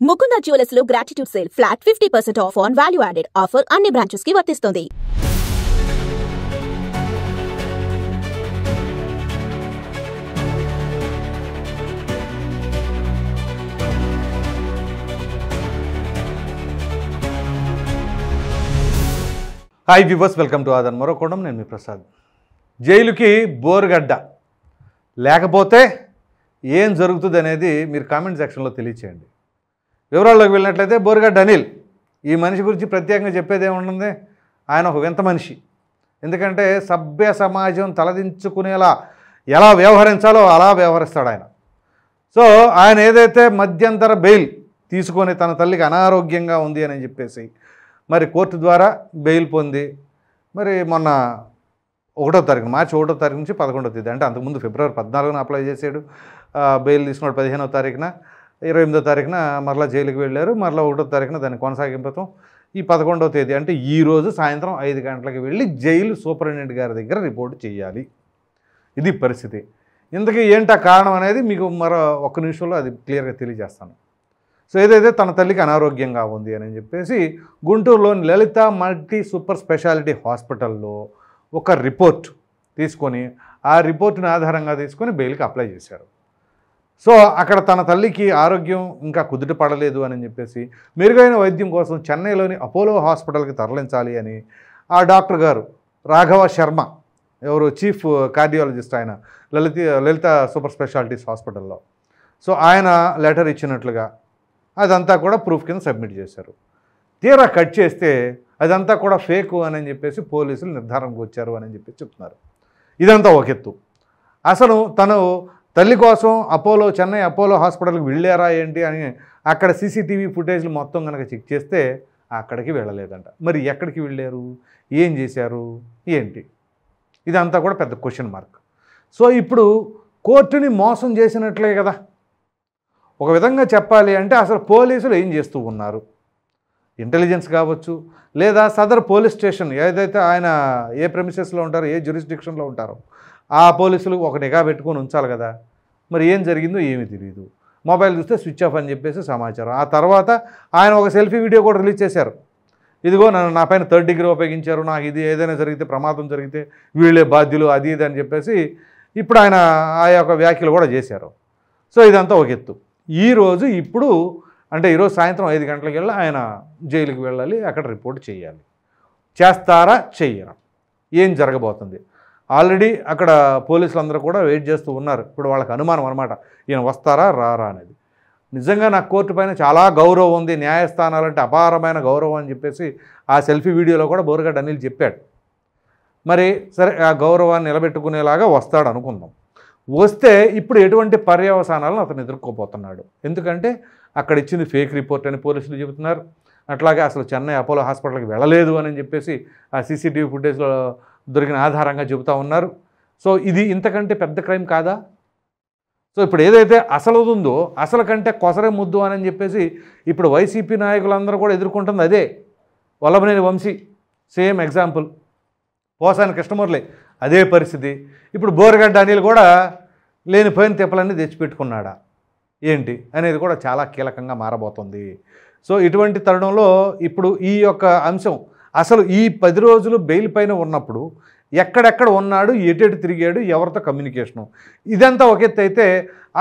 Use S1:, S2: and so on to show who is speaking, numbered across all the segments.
S1: Mukunda jewellers లో gratitude sale flat 50% off on value added offer అన్ని branches కి వర్తిస్తుంది.
S2: Hi viewers, welcome to Aadhan మరోకోణం. నేను మీ ప్రసాద్. జైలుకి బోరుగడ్డ లేకపోతే ఏం జరుగుతుంది అనేది మీరు కామెంట్ సెక్షన్లో తెలియచేయండి. వివరాల్లోకి వెళ్ళినట్లయితే బోరుగడ్డ అనిల్, ఈ మనిషి గురించి ప్రత్యేకంగా చెప్పేది ఏముంటుంది? ఆయన ఒక వింత మనిషి. ఎందుకంటే సభ్య సమాజం తలదించుకునేలా ఎలా వ్యవహరించాలో అలా వ్యవహరిస్తాడు ఆయన. సో ఆయన ఏదైతే మధ్యంతర బెయిల్ తీసుకొని తన తల్లికి అనారోగ్యంగా ఉంది అని చెప్పేసి మరి కోర్టు ద్వారా బెయిల్ పొంది మరి మొన్న 1వ తారీఖు మార్చి 1వ తారీఖు నుంచి 11వ తేదీ, అంటే అంతకుముందు ఫిబ్రవరి 14న అప్లై చేశాడు. బెయిల్ తీసుకున్నాడు 15వ తారీఖున. 28వ తారీఖున మరలా జైలుకి వెళ్ళారు. మరలా 1వ తారీఖున దాన్ని కొనసాగింపుతాం. ఈ 11వ తేదీ అంటే ఈరోజు సాయంత్రం 5 గంటలకు వెళ్ళి జైలు సూపరింటెండెంట్ గారి దగ్గర రిపోర్ట్ చేయాలి. ఇది పరిస్థితి. ఇంతకీ ఏంటా కారణం అనేది మీకు మరో 1 నిమిషంలో అది క్లియర్గా తెలియజేస్తాను. సో ఏదైతే తన తల్లికి అనారోగ్యంగా ఉంది అని చెప్పేసి గుంటూరులోని లలిత మల్టీ సూపర్ స్పెషాలిటీ హాస్పిటల్లో ఒక రిపోర్ట్ తీసుకొని ఆ రిపోర్ట్ని ఆధారంగా తీసుకొని బెయిల్కి అప్లై చేశారు. సో అక్కడ తన తల్లికి ఆరోగ్యం ఇంకా కుదుట పడలేదు అని చెప్పేసి మెరుగైన వైద్యం కోసం చెన్నైలోని అపోలో హాస్పిటల్కి తరలించాలి అని ఆ డాక్టర్ గారు రాఘవ శర్మ, ఎవరు చీఫ్ కార్డియాలజిస్ట్ ఆయన లలిత సూపర్ స్పెషాలిటీస్ హాస్పిటల్లో, సో ఆయన లెటర్ ఇచ్చినట్లుగా అదంతా కూడా ప్రూఫ్ కింద సబ్మిట్ చేశారు. తీరా కట్ చేస్తే అదంతా కూడా ఫేకు అని చెప్పేసి పోలీసులు నిర్ధారణకు వచ్చారు అని చెప్పేసి చెప్తున్నారు. ఇదంతా ఒక ఎత్తు. అసలు తను తల్లి కోసం చెన్నై అపోలో హాస్పిటల్కి వెళ్ళారా ఏంటి అని అక్కడ సీసీటీవీ ఫుటేజ్లు మొత్తం కనుక చెక్ చేస్తే అక్కడికి వెళ్ళలేదంట. మరి ఎక్కడికి వెళ్ళారు, ఏం చేశారు, ఏంటి, ఇదంతా కూడా పెద్ద క్వశ్చన్ మార్క్. సో ఇప్పుడు కోర్టుని మోసం చేసినట్లే కదా. ఒక విధంగా చెప్పాలి అంటే అసలు పోలీసులు ఏం చేస్తూ ఉన్నారు, ఇంటెలిజెన్స్ కావచ్చు లేదా సదర్ పోలీస్ స్టేషన్ ఏదైతే ఆయన ఏ ప్రెమిసెస్లో ఉంటారో, ఏ జ్యూరిస్డిక్షన్లో ఉంటారో ఆ పోలీసులు ఒక నిఘా పెట్టుకొని ఉంచాలి కదా. మరి ఏం జరిగిందో ఏమీ తెలియదు. మొబైల్ చూస్తే స్విచ్ ఆఫ్ అని చెప్పేసి సమాచారం. ఆ తర్వాత ఆయన ఒక సెల్ఫీ వీడియో కూడా రిలీజ్ చేశారు. ఇదిగో నా పైన 3rd డిగ్రీ ఉపయోగించారు, నాకు ఇది ఏదైనా జరిగితే ప్రమాదం జరిగితే వీళ్ళే బాధ్యులు, అది ఇది అని చెప్పేసి ఇప్పుడు ఆయన ఆ యొక్క వ్యాఖ్యలు కూడా చేశారు. సో ఇదంతా ఒక ఎత్తు. ఇప్పుడు అంటే ఈరోజు సాయంత్రం 5 గంటలకు వెళ్ళి ఆయన జైలుకి వెళ్ళాలి, అక్కడ రిపోర్ట్ చేయాలి. చేస్తారా చెయ్యరా, ఏం జరగబోతుంది? ఆల్రెడీ అక్కడ పోలీసులు అందరూ కూడా వెయిట్ చేస్తూ ఉన్నారు. ఇప్పుడు వాళ్ళకి అనుమానం అనమాట, ఈయన వస్తారా రారా అనేది. నిజంగా నాకు కోర్టు పైన చాలా గౌరవం ఉంది, న్యాయస్థానాలంటే అపారమైన గౌరవం అని చెప్పేసి ఆ సెల్ఫీ వీడియోలో కూడా బోరుగడ్డ అనిల్ చెప్పాడు. మరి సరే, ఆ గౌరవాన్ని నిలబెట్టుకునేలాగా వస్తాడు అనుకుందాం. వస్తే ఇప్పుడు ఎటువంటి పర్యవసానాలను అతను ఎదుర్కోబోతున్నాడు? ఎందుకంటే అక్కడ ఇచ్చింది ఫేక్ రిపోర్ట్ అని పోలీసులు చెబుతున్నారు. అట్లాగే అసలు చెన్నై అపోలో హాస్పిటల్కి వెళ్ళలేదు అని చెప్పేసి ఆ సీసీటీవీ ఫుటేజ్లో దొరికిన ఆధారంగా చెబుతూ ఉన్నారు. సో ఇది ఇంతకంటే పెద్ద క్రైమ్ కాదా? సో ఇప్పుడు ఏదైతే అసలు ఉందో అసలు కంటే కొసరే ముద్దు అని చెప్పేసి ఇప్పుడు వైసీపీ నాయకులందరూ కూడా ఎదుర్కొంటుంది అదే. వల్లభనేని వంశీ సేమ్ ఎగ్జాంపుల్, పోసాని కృష్ణమురళి అదే పరిస్థితి. ఇప్పుడు బోరుగడ్డ అనిల్ కూడా లేనిపోయిన తిప్పలన్నీ తెచ్చిపెట్టుకున్నాడా ఏంటి అనేది కూడా చాలా కీలకంగా మారబోతుంది. సో ఇటువంటి తరుణంలో ఇప్పుడు ఈ యొక్క అంశం అసలు ఈ 10 రోజులు బెయిల్ పైన ఉన్నప్పుడు ఎక్కడెక్కడ ఉన్నాడు, ఎటు తిరిగాడు, ఎవరితో కమ్యూనికేషను, ఇదంతా ఒక ఎత్తు అయితే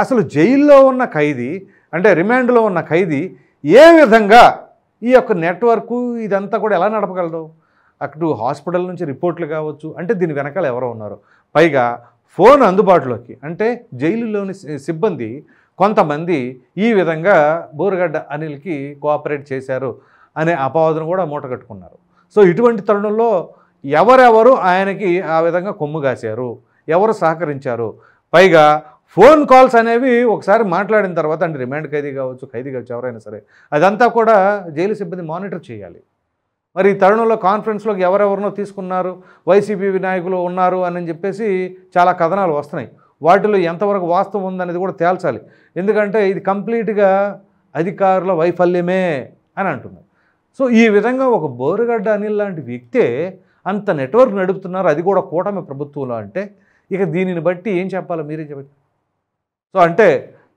S2: అసలు జైల్లో ఉన్న ఖైదీ అంటే రిమాండ్లో ఉన్న ఖైదీ ఏ విధంగా ఈ యొక్క నెట్వర్కు ఇదంతా కూడా ఎలా నడపగలడు? అటు హాస్పిటల్ నుంచి రిపోర్ట్లు కావచ్చు, అంటే దీని వెనకాల ఎవరో ఉన్నారు. పైగా ఫోన్ అందుబాటులోకి, అంటే జైలులోని సిబ్బంది కొంతమంది ఈ విధంగా బోరుగడ్డ అనిల్కి కోఆపరేట్ చేశారు అనే అపవాదను కూడా మూటగట్టుకున్నారు. సో ఇటువంటి తరుణంలో ఎవరెవరు ఆయనకి ఆ విధంగా కొమ్ము కాశారు, ఎవరు సహకరించారు, పైగా ఫోన్ కాల్స్ అనేవి ఒకసారి మాట్లాడిన తర్వాత అంటే రిమాండ్ ఖైదీ కావచ్చు ఎవరైనా సరే అదంతా కూడా జైలు సిబ్బంది మానిటర్ చేయాలి. మరి ఈ తరుణంలో కాన్ఫరెన్స్లోకి ఎవరెవరినో తీసుకున్నారు, వైసీపీ నాయకులు ఉన్నారు అని చెప్పేసి చాలా కథనాలు వస్తున్నాయి. వాటిలో ఎంతవరకు వాస్తవం ఉందనేది కూడా తేల్చాలి. ఎందుకంటే ఇది కంప్లీట్గా అధికారుల వైఫల్యమే అని అంటున్నారు. సో ఈ విధంగా ఒక బోరుగడ్డ అనిల్ లాంటి వ్యక్తే అంత నెట్వర్క్ నడుపుతున్నారు, అది కూడా కూటమి ప్రభుత్వంలో. అంటే ఇక దీనిని బట్టి ఏం చెప్పాలో మీరే చెప్పండి. సో అంటే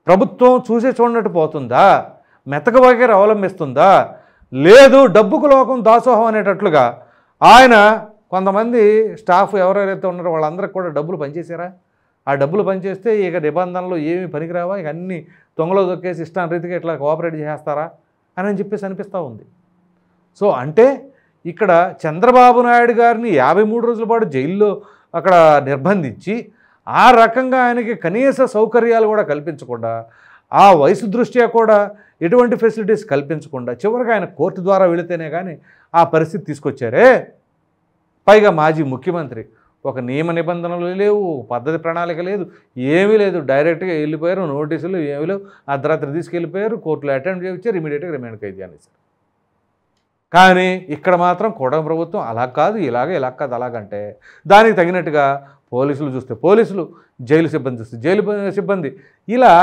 S2: ప్రభుత్వం చూసే చూడనట్టు పోతుందా? మెతక వైఖరి అవలంబిస్తుందా, లేదు డబ్బుకు లోకం దాసోహం అనేటట్లుగా ఆయన కొంతమంది స్టాఫ్ ఎవరెవరైతే ఉన్నారో వాళ్ళందరికీ కూడా డబ్బులు పనిచేశారా? ఆ డబ్బులు పనిచేస్తే ఇక నిబంధనలు ఏమీ పనికిరావా, ఇక అన్నీ తొంగలో దొక్కేసి ఇష్టాన్ని రీతిగా ఇట్లా కోఆపరేట్ చేస్తారా అని చెప్పేసి అనిపిస్తూ ఉంది. సో అంటే ఇక్కడ చంద్రబాబు నాయుడు గారిని 53 రోజుల పాటు జైల్లో అక్కడ నిర్బంధించి ఆ రకంగా ఆయనకి కనీస సౌకర్యాలు కూడా కల్పించకుండా, ఆ వయసు దృష్ట్యా కూడా ఎటువంటి ఫెసిలిటీస్ కల్పించకుండా చివరికి ఆయన కోర్టు ద్వారా వెళితేనే కానీ ఆ పరిస్థితి తీసుకొచ్చారే. పైగా మాజీ ముఖ్యమంత్రి, ఒక నియమ నిబంధనలు లేవు, పద్ధతి ప్రణాళిక లేదు, ఏమీ లేదు, డైరెక్ట్గా వెళ్ళిపోయారు, నోటీసులు ఏమీ లేవు, అర్ధరాత్రి తీసుకెళ్ళిపోయారు, కోర్టులో అటెంప్ట్ చేయించారు, ఇమీడియట్గా రిమాండ్ ఖైదు చేశారు. కానీ ఇక్కడ మాత్రం కూటమి ప్రభుత్వం అలా కాదు, ఇలా కాదు, అలాగంటే దానికి తగినట్టుగా పోలీసులు చూస్తే పోలీసులు, జైలు సిబ్బంది చూస్తే జైలు సిబ్బంది, ఇలా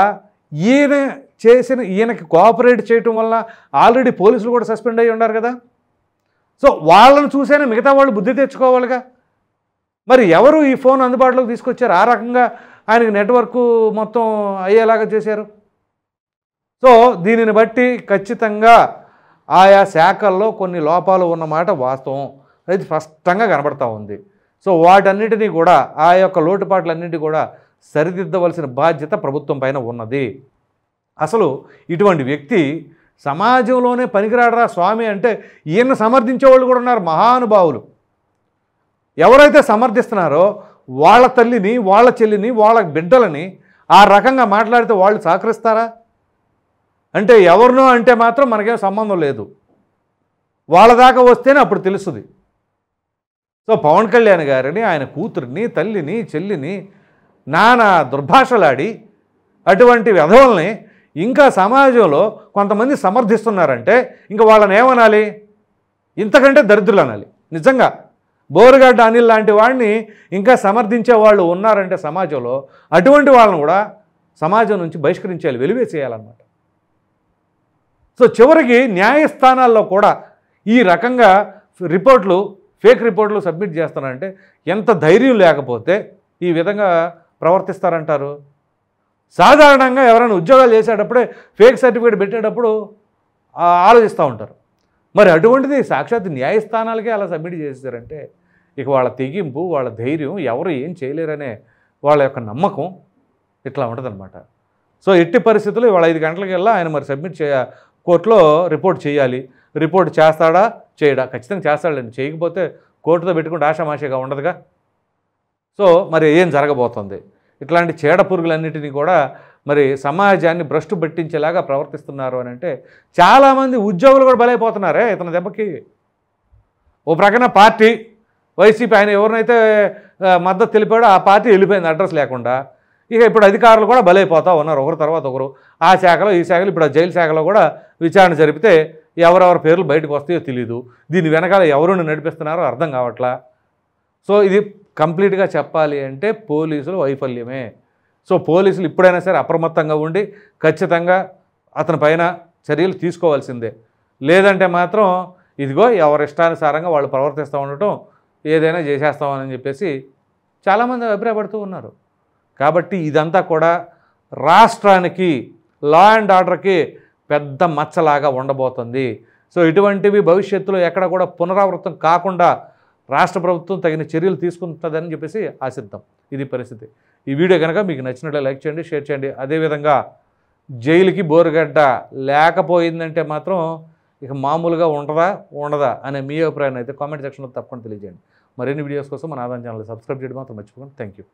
S2: ఈయనకి కోఆపరేట్ చేయటం వల్ల ఆల్రెడీ పోలీసులు కూడా సస్పెండ్ అయ్యి ఉన్నారు కదా. సో వాళ్ళని చూసైనా మిగతా వాళ్ళు బుద్ధి తెచ్చుకోవాలిగా. మరి ఎవరు ఈ ఫోన్ అందుబాటులోకి తీసుకొచ్చారు, ఆ రకంగా ఆయనకి నెట్వర్క్ మొత్తం అయ్యేలాగా చేశారు? సో దీనిని బట్టి ఖచ్చితంగా ఆయా శాఖల్లో కొన్ని లోపాలు ఉన్నమాట వాస్తవం, అది స్పష్టంగా కనబడతా ఉంది. సో వాటన్నిటినీ కూడా, ఆ యొక్క లోటుపాట్లన్నింటినీ కూడా సరిదిద్దవలసిన బాధ్యత ప్రభుత్వం పైన ఉన్నది. అసలు ఇటువంటి వ్యక్తి సమాజంలోనే పనికిరాడరా స్వామి అంటే ఈయన సమర్థించేవాళ్ళు కూడా ఉన్నారు, మహానుభావులు. ఎవరైతే సమర్థిస్తున్నారో వాళ్ళ తల్లిని, వాళ్ళ చెల్లిని, వాళ్ళ బిడ్డలని ఆ రకంగా మాట్లాడితే వాళ్ళు సహకరిస్తారా? అంటే ఎవరినో అంటే మాత్రం మనకేం సంబంధం లేదు, వాళ్ళ దాకా వస్తేనే అప్పుడు తెలుస్తుంది. సో పవన్ కళ్యాణ్ గారిని, ఆయన కూతురిని, తల్లిని, చెల్లిని నానా దుర్భాషలాడి అటువంటి విధవల్ని ఇంకా సమాజంలో కొంతమంది సమర్థిస్తున్నారంటే ఇంకా వాళ్ళని ఏమనాలి? ఇంతకంటే దరిద్రులు అనాలి. నిజంగా బోరుగడ్డ అనిల్ లాంటి వాడిని ఇంకా సమర్థించే వాళ్ళు ఉన్నారంటే సమాజంలో, అటువంటి వాళ్ళని కూడా సమాజం నుంచి బహిష్కరించేయాలి, వెలివేసేయాలన్నమాట. సో చివరికి న్యాయస్థానాల్లో కూడా ఈ రకంగా రిపోర్ట్లు, ఫేక్ రిపోర్ట్లు సబ్మిట్ చేస్తారంటే ఎంత ధైర్యం లేకపోతే ఈ విధంగా ప్రవర్తిస్తారంటారు? సాధారణంగా ఎవరైనా ఉద్యోగాలు చేసేటప్పుడే ఫేక్ సర్టిఫికేట్ పెట్టేటప్పుడు ఆలోచిస్తూ ఉంటారు. మరి అటువంటిది సాక్షాత్ న్యాయస్థానాలకే అలా సబ్మిట్ చేశారంటే ఇక వాళ్ళ తెగింపు, వాళ్ళ ధైర్యం, ఎవరు ఏం చేయలేరనే వాళ్ళ యొక్క నమ్మకం ఇట్లా ఉంటుందన్నమాట. సో ఎట్టి పరిస్థితుల్లో ఇవాళ 5 గంటలకల్లా ఆయన మరి సబ్మిట్ కోర్టులో రిపోర్ట్ చేయాలి. రిపోర్ట్ చేస్తాడా చేయడా? ఖచ్చితంగా చేస్తాడండి. చేయకపోతే కోర్టుతో పెట్టుకుంటే ఆషామాషిగా ఉండదుగా. సో మరి ఏం జరగబోతుంది? ఇట్లాంటి చీడ పురుగులన్నిటినీ కూడా మరి సమాజాన్ని భ్రష్టు పట్టించేలాగా ప్రవర్తిస్తున్నారు అని అంటే చాలామంది ఉద్యోగులు కూడా బలైపోతున్నారే ఇతని దెబ్బకి. ఓ ప్రక్కన పార్టీ వైసీపీ, ఆయన ఎవరినైతే మద్దతు తెలిపాడో ఆ పార్టీ వెళ్ళిపోయింది అడ్రస్ లేకుండా. ఇక ఇప్పుడు అధికారులు కూడా బలైపోతూ ఉన్నారు, ఒకరు తర్వాత ఒకరు. ఆ శాఖలో, ఈ శాఖలో, ఇప్పుడు ఆ జైలు శాఖలో కూడా విచారణ జరిపితే ఎవరెవరి పేర్లు బయటకు వస్తాయో తెలియదు. దీని వెనకాల ఎవరు నడిపిస్తున్నారో అర్థం కావట్లా. సో ఇది కంప్లీట్గా చెప్పాలి అంటే పోలీసులు వైఫల్యమే. సో పోలీసులు ఇప్పుడైనా సరే అప్రమత్తంగా ఉండి ఖచ్చితంగా అతని పైన చర్యలు తీసుకోవాల్సిందే. లేదంటే మాత్రం ఇదిగో ఎవరి ఇష్టానుసారంగా వాళ్ళు ప్రవర్తిస్తూ ఉండటం, ఏదైనా చేసేస్తామని చెప్పేసి చాలామంది అభిప్రాయపడుతూ ఉన్నారు. కాబట్టి ఇదంతా కూడా రాష్ట్రానికి, లా అండ్ ఆర్డర్కి పెద్ద మచ్చలాగా ఉండబోతుంది. సో ఇటువంటివి భవిష్యత్తులో ఎక్కడ కూడా పునరావృతం కాకుండా రాష్ట్ర ప్రభుత్వం తగిన చర్యలు తీసుకుంటుందని చెప్పేసి ఆశిద్దాం. ఇది పరిస్థితి. ఈ వీడియో కనుక మీకు నచ్చినట్లయితే లైక్ చేయండి, షేర్ చేయండి. అదేవిధంగా జైలుకి బోరుగడ్డ లేకపోయిందంటే మాత్రం ఇక మామూలుగా ఉండదా అనే మీ అభిప్రాయాన్ని అయితే కామెంట్ సెక్షన్లో తప్పకుండా తెలియజేయండి. మరిన్ని వీడియోస్ కోసం మన ఆదాన్ ఛానల్ సబ్స్క్రైబ్ చేయడం మాత్రం మర్చిపోకండి. Thank you.